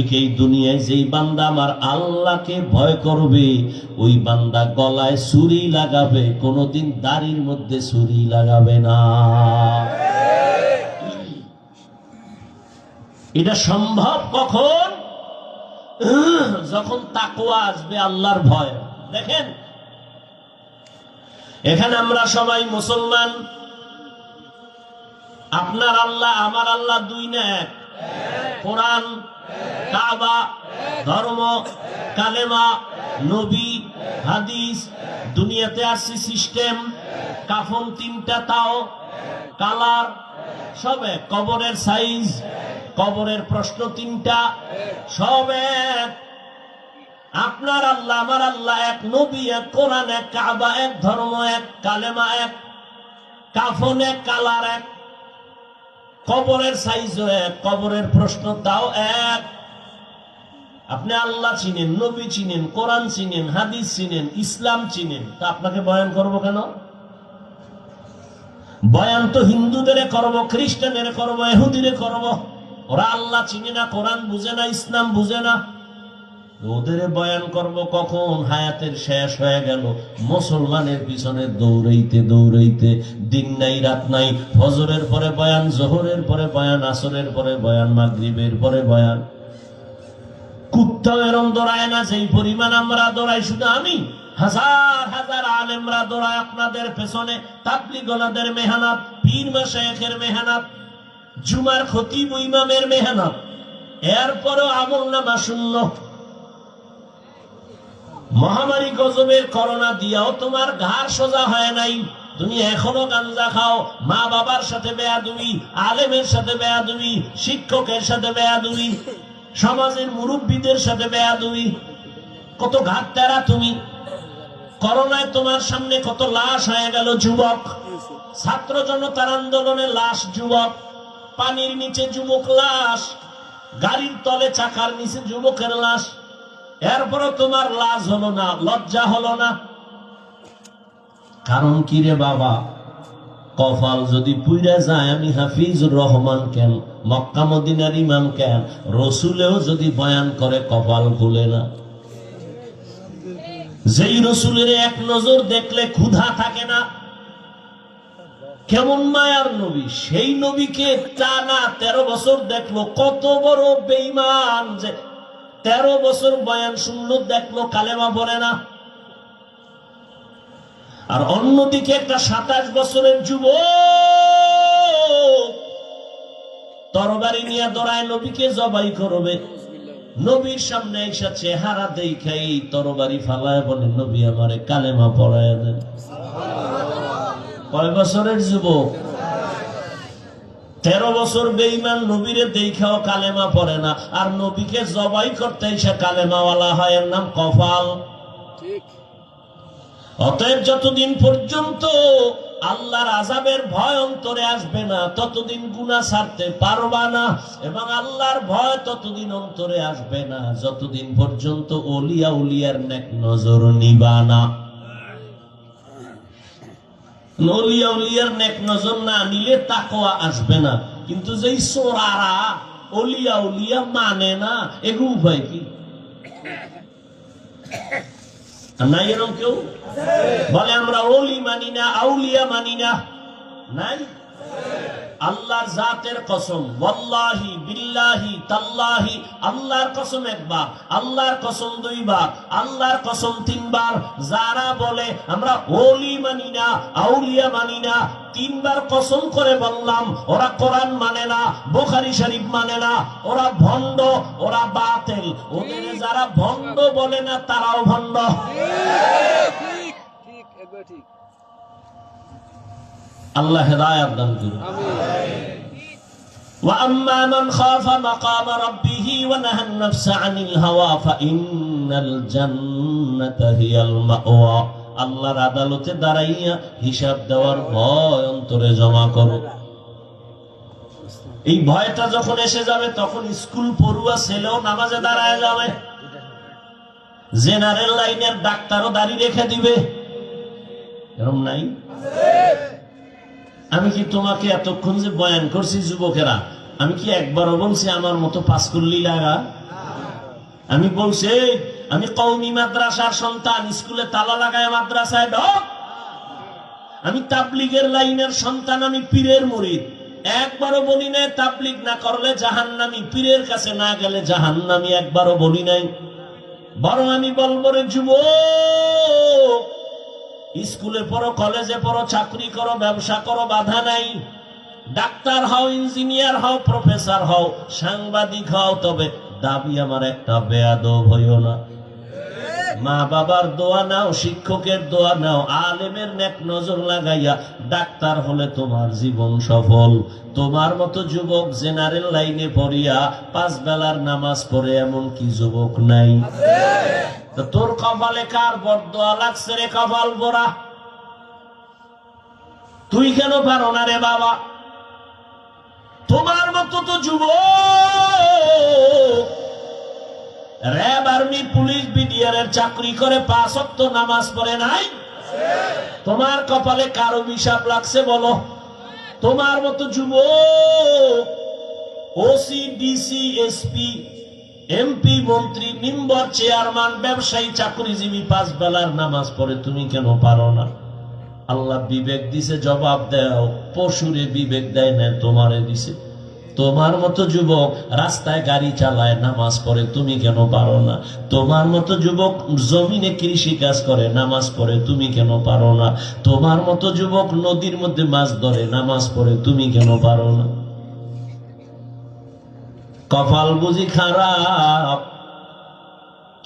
ঠিক এই দুনিয়ায় যেই বান্দা আমার আল্লাহকে ভয় করবে ওই বান্দা গলায় ছুরি লাগাবে, কোনোদিন দাড়ির মধ্যে ছুরি লাগাবে না। এটা সম্ভব কখন? যখন তাকওয়া আসবে, আল্লাহর ভয়। দেখেন এখানে আমরা সবাই মুসলমান। আপনার আল্লাহ আমার আল্লাহ দুই না এক? কোরআন, কাবা, ধর্ম, কালেমা, নবী, হাদিস, দুনিয়াতে আসছে সিস্টেম, কাফন তিনটা, তাও কালার, সব এক, কবরের সাইজ, কবরের প্রশ্ন তিনটা, সব এক। আপনার আল্লাহ আমার আল্লাহ এক, নবী এক, কোরআন এক, কাবা এক, ধর্ম এক, কালেমা এক, কাফন এক, কালার এক, কবরের সাইজও এক, কবরের প্রশ্ন তাও এক। আপনি আল্লাহ চিনেন, নবী চিনেন, কোরআন চিনেন, হাদিস চিনেন, ইসলাম চিনেন, তা আপনাকে বয়ান করব কেন? বয়ান তো হিন্দুদের করব, খ্রিস্টানের করব, ইহুদিরে করব। ওরা আল্লাহ চিনে না, কোরআন বুঝে না, ইসলাম বুঝে না, ওদের বয়ান করব কখন? হায়াতের শেষ হয়ে গেল, মুসলমানের পিছনে দৌড়াইতে দৌড়াইতে, দিন নাই রাত নাই, ফজরের পরে বয়ান, জোহরের পরে বয়ান, আসরের পরে বয়ান, মাগরিবের পরে বয়ান। কুত্তাও এরম দৌড়ায় না যেই পরিমাণ আমরা দৌড়াই। শুধু আমি, হাজার হাজার আলেমরা দৌড়ায় আপনাদের পেছনে। তাবলীগ ওলাদের মেহনত, পীর মাশায়েখের মেহনত, জুমার খতিব ইমামের মেহনত, এরপরও আমলনামা শূন্য। মহামারী গজবের করোনা দিয়াও তোমার ঘাড় সোজা হয় নাই। তুমি এখনো গাঞ্জা খাও, মা বাবার সাথে বেয়াদবি, আলেমের সাথে বেয়াদবি, শিক্ষকের সাথে বেয়াদবি, সমাজের মুরব্বীদের সাথে বেয়াদবি। কত ঘাট তেরা তুমি। করোনায় তোমার সামনে কত লাশ হয়ে গেল যুবক। ছাত্র জনতার আন্দোলনে লাশ যুবক, পানির নিচে যুবক লাশ, গাড়ির তলে চাকার নিচে যুবকের লাশ। এরপরও তোমার লাজ হলো না, লজ্জা হলো না। কারণ কি রে বাবা? কপাল যদি পুইরা যায়, আমি হাফিজুর রহমান কেন, মক্কা মদিনার ইমাম কেন, রসুলেও যদি বয়ান করে কপাল খুলে না। যেই রসুলের এক নজর দেখলে ক্ষুধা থাকে না, কেমন মায়ার নবী, সেই নবীকে টানা 13 বছর দেখলো। কত বড় বেঈমান যে 13 বছর বয়ান শুনলো, দেখলো কালেমা পড়ে না। আর অন্যদিকে একটা 27 বছরের যুবক তরবারি নিয়ে দৌড়ায় নবীকে জবাই করবে। নবীর সামনে এসে চেহারা দেখাই তরবারি ফালায় বলে, নবী আমারে কালেমা পড়ায় দেন। কয় বছরের যুবক? 13 বছর বেঈমান, নবীরে দেখাও কালেমা পড়ে না, আর নবীকে জবাই করতে এসে কালেমাওয়ালা হয়, এর নাম কপাল। অতএব যতদিন পর্যন্ত আল্লাহর আযাবের ভয় অন্তরে আসবে না, ততদিন গুনাহ ছাড়তে পারবা না। এবং আল্লাহর ভয় ততদিন অন্তরে আসবে না যতদিন পর্যন্ত ওলিয়া উলিয়ার নেক নজর নিবা না। ওলিয়া উলিয়ার নেক নজর না নিলে তাকওয়া আসবে না। কিন্তু যেই সোরারা ওলিয়া উলিয়া মানে না, এগুলো উপায় কি? নাই এরকম কেউ বলে আমরা ওলি মানি না, আউলিয়া মানি না? নাই। আল্লাহর জাতের কসম, ওয়াল্লাহি বিল্লাহি তাল্লাহি, আল্লাহর কসম একবার, আল্লাহর কসম দুইবার, আল্লাহর কসম তিনবার। যারা বলে আমরা ওলি মানি না, আউলিয়া মানি না, 3 বার কসম করে বললাম, ওরা কোরআন মানে না, বুখারী শরীফ মানে না, ওরা ভণ্ড, ওরা বাতিল। ওদের যারা ভণ্ড বলে না, তারাও ভণ্ড। ঠিক একবার ঠিক। আল্লাহ হেদায়েত দান করুন। আমিন। ওয়া আম্মা মান খাফা মাকাম রাব্বিহি ওয়া নাহা আন-নাফসা আনিল হাওয়া ফাইন্নাল জান্নাতা হিয়াল মাওয়া। আল্লাহর আদালতে দাঁড়াইয়া হিসাব দেওয়ার ভয় অন্তরে জমা করো। এই ভয়টা যখন এসে যাবে, তখন স্কুল পড়ুয়া ছেলেও নামাজে দাঁড়ায় যাবে, জেনারেল লাইনের ডাক্তারও দাড়ি রেখে দিবে। এরকম নাই? আমি কি তোমাকে এতক্ষণ যে বয়ান করছি যুবকেরা, আমি কি একবারও বলছি আমার মতো পাস করলি লাগা? আমি বলছি আমি কওমি মাদ্রাসার সন্তান, স্কুলে তালা লাগায় মাদ্রাসায় ঢোক। আমি তাবলিগের লাইনের সন্তান, আমি পীরের মুরিদ। একবারও বলি নাই তাবলিগ না করলে জাহান্নামী, পীরের কাছে না গেলে জাহান্নামী, একবারও বলি নাই। বরং আমি বলবো রে যুবক, স্কুলে পড়ো, কলেজে পড়ো, চাকরি করো, ব্যবসা করো, বাধা নাই। ডাক্তার হও, ইঞ্জিনিয়ার হও, প্রফেসর হও, সাংবাদিক হও, তবে দাবি আমার একটা, বেয়াদব হইও না। মা বাবার দোয়া নাও, শিক্ষকের দোয়া নাও, আলেমের নেক নজর লাগাইয়া ডাক্তার হলে তোমার জীবন সফল। তোমার মতো যুবক জেনারেল লাইনে পড়িয়া 5 বেলার নামাজ পড়ে এমন কি যুবক নাই? তো তোর কপালে কার বরদোয়া লাগছে রে কপাল পোড়া? তুই কেন পারো না রে বাবা? তোমার মতো তো যুবক র‍্যাব, আর্মি, পুলিশ, বিডিআর এর চাকরি করে 5 ওয়াক্ত নামাজ পড়ে নাই। তোমার কপালে কার অভিশাপ লাগছে বলো? তোমার মতো যুবক ওসি, ডিসি, এসপি, এমপি, মন্ত্রী, মেম্বার, চেয়ারম্যান, ব্যবসায়ী, চাকরিজীবী 5 বেলার নামাজ পড়ে, তুমি কেন পারো না? আল্লাহ বিবেক দিছে, জবাব দাও। পশুরে বিবেক দেয় না, তোমারে দিছে। তোমার মতো যুবক রাস্তায় গাড়ি চালায়, নামাজ পড়ে, তুমি কেন পারো না? তোমার মতো যুবক জমিনে কৃষি কাজ করে, নামাজ পড়ে, তুমি কেন পারো না? তোমার মতো যুবক নদীর মধ্যে মাছ ধরে, নামাজ পড়ে, তুমি কেন পারো না? কপাল বুঝি খারাপ?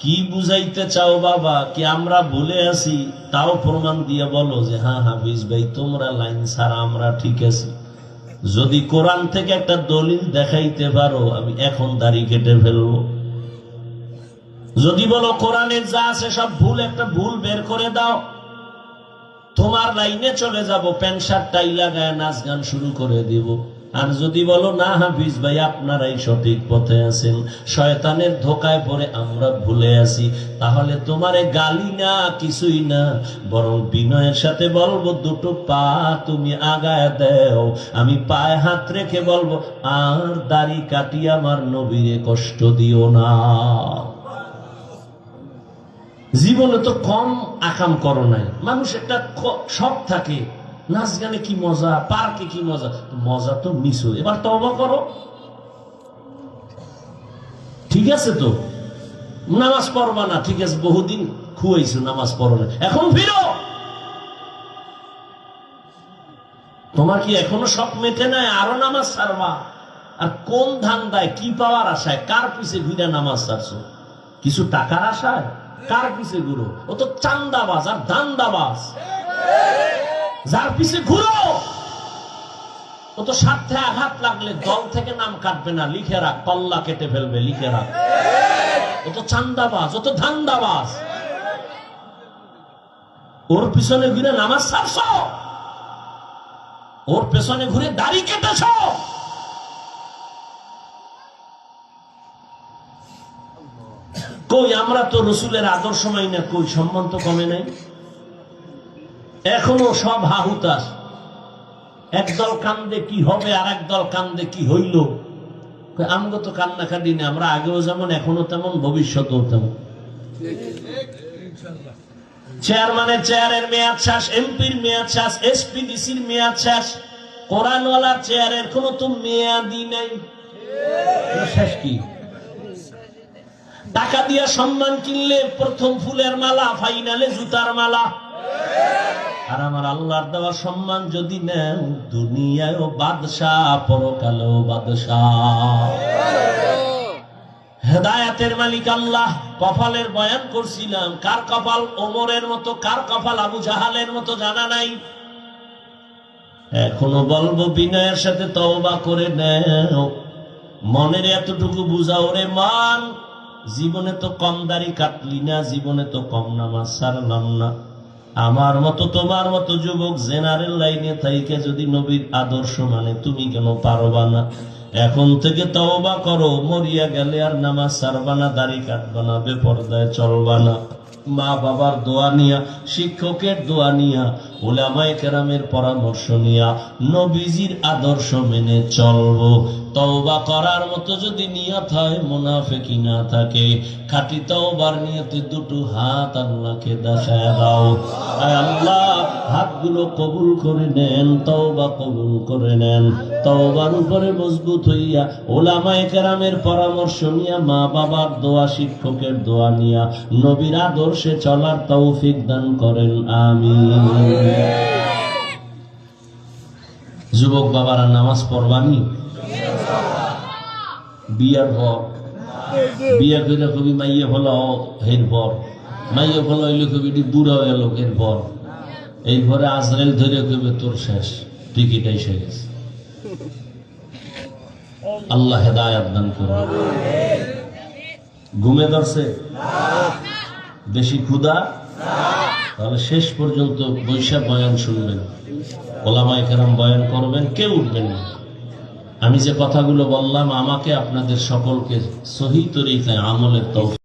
কি বুঝাইতে চাও বাবা? কি আমরা ভুলে আছি? তাও প্রমাণ দিয়ে বলো যে হ্যাঁ হাফিজ ভাই, তোমরা লাইন ছাড়া আমরা ঠিক আছি। যদি কোরআন থেকে একটা দলিল দেখাইতে পারো, আমি এখন দাড়ি কেটে ফেলবো। যদি বলো কোরআনের যা আছে সব ভুল, একটা ভুল বের করে দাও, তোমার লাইনে চলে যাব, প্যান্ট শার্ট টাই লাগায় নাচ গান শুরু করে দিব। আর যদি বলো না হাফিজ ভাই আপনারাই সঠিক পথে আছেন, শয়তানের ধোকায় পড়ে আমরা ভুলে আছি, তাহলে তোমারে গালি না, কিছুই না, বরং বিনয়ের সাথে বলবো দুটো পা তুমি আগায় দাও। আমি পায়ে হাত রেখে বলবো, আর দাড়ি কাটিয়ে আমার নবীরে কষ্ট দিও না। জীবনে তো কম আকাম করো নাই। মানুষ একটা শখ থাকে, নাচ গানে কি মজা, পার্কে কি মজা, মজা তো মিস। এবার তওবা করো, ঠিক আছে? তো নামাজ পড়বা না, ঠিক আছে, বহুদিন খুয়াইছো, নামাজ পড়ো না, এখন ফিরো। তোমার কি এখনো শখ মেটে নাই? আরো নামাজ ছাড়বা? আর কোন ধান্দায়, কি পাওয়ার আশায়, কার পিছে ঘুরে নামাজ ছাড়ছো? কিছু টাকার আশায়? কার পিছে ঘুরো? ও তো চান্দাবাজ আর ধান্দাবাজ। যার পিছে ঘুরো ও তো স্বার্থে আঘাত লাগলে দল থেকে নাম কাটবে না, লিখে রাখ, পাল্লা কেটে ফেলবে, লিখে রাখ। ও তো চান্দাবাজ, ও তো ধান্দাবাজ। ওর পিছনে ঘুরে নামাজ ছাড়ছ, ওর পেছনে ঘুরে দাড়ি কেটেছ। কই আমরা তো রসুলের আদর্শ মাই না, কই সম্মান তো কমে নাই। এখনো সব হাহুতাস, একদল কান্দে কি হবে আর একদল কান্দে কি হইল। আমগো তো কান্না কাঁদি না, আমরা আগেও যেমন এখনো তেমন, ভবিষ্যতেও তেমন। চেয়ারম্যানের চেয়ারের মেয়াদ শেষ, এমপির মেয়াদ শেষ, এসপি ডিসির মেয়াদ শেষ, কোরআনওয়ালার চেয়ারের কোনো তো মেয়াদই নাই। শেষ কি? টাকা দিয়া সম্মান কিনলে প্রথম ফুলের মালা, ফাইনালে জুতার মালা। আর আমার আল্লাহর দেওয়া সম্মান যদি নেও, দুনিয়ায়ও বাদশাহ, পরকালেও বাদশাহ। হেদায়েতের মালিক আল্লাহ। কপালের বয়ান করছিলাম, কার কপাল ওমরের মতো, কার কপাল আবু জাহালের মতো জানা নাই। এখনো বলবো বিনয়ের সাথে তওবা করে নেও, মনের এতটুকু বুঝাও রে মান, জীবনে তো কম দাড়ি কাটলি না, জীবনে তো কম নামাজ ছাড়লাম না। আমার মতো তোমার মতো যুবক জেনারেল লাইনে থাইকে যদি নবীর আদর্শ মানে, তুমি কেন পারবা না? এখন থেকে তওবা করো, মরিয়া গেলে আর নামাজ ছাড়বা না, দাড়ি কাটবা না, বেপরদায় চলবা না। মা বাবার দোয়া নিয়া, শিক্ষকের দোয়া নিয়া, উলামায়ে কেরামের পরামর্শ নিয়া নবীজির আদর্শ মেনে চলবো। তওবা করার মতো যদি নিয়ত হয়, মুনাফিকি না থাকে, খাঁটি তওবার নিয়তে দুটো হাত আল্লাহকে দেখায় দাও। আয় আল্লাহ, হাতগুলো কবুল করে নেন, তওবা কবুল করে নেন। তওবার উপরে মজবুত হইয়া উলামায়ে কেরামের পরামর্শ নিয়া, মা বাবার দোয়া, শিক্ষকের দোয়া নিয়া নবীর আদর্শে চলার তৌফিক দান করেন, আমিন। যুবক বাবারা, নামাজ পড়বানি বিয়ার পর, বিয়া করে কবি মাইয়ে হলো এর পর, মাইয়ে হলো হইলে কবি বুড়া হয়ে গেল এর পর, এরপরে আজরাইল ধরে কবি তোর শেষ, টিকিট এসে গেছে। আল্লাহ হেদায়াত দান করুন। ঘুমে ধরছে, বেশি ক্ষুধা, তাহলে শেষ পর্যন্ত বৈশাখ বয়ান শুনবেন, ওলামায়ে কেরাম বয়ান করবেন, কেউ উঠবেন না। আমি যে কথাগুলো বললাম, আমাকে আপনাদের সকলকে সহি তরিকায় আমলের তৌফিক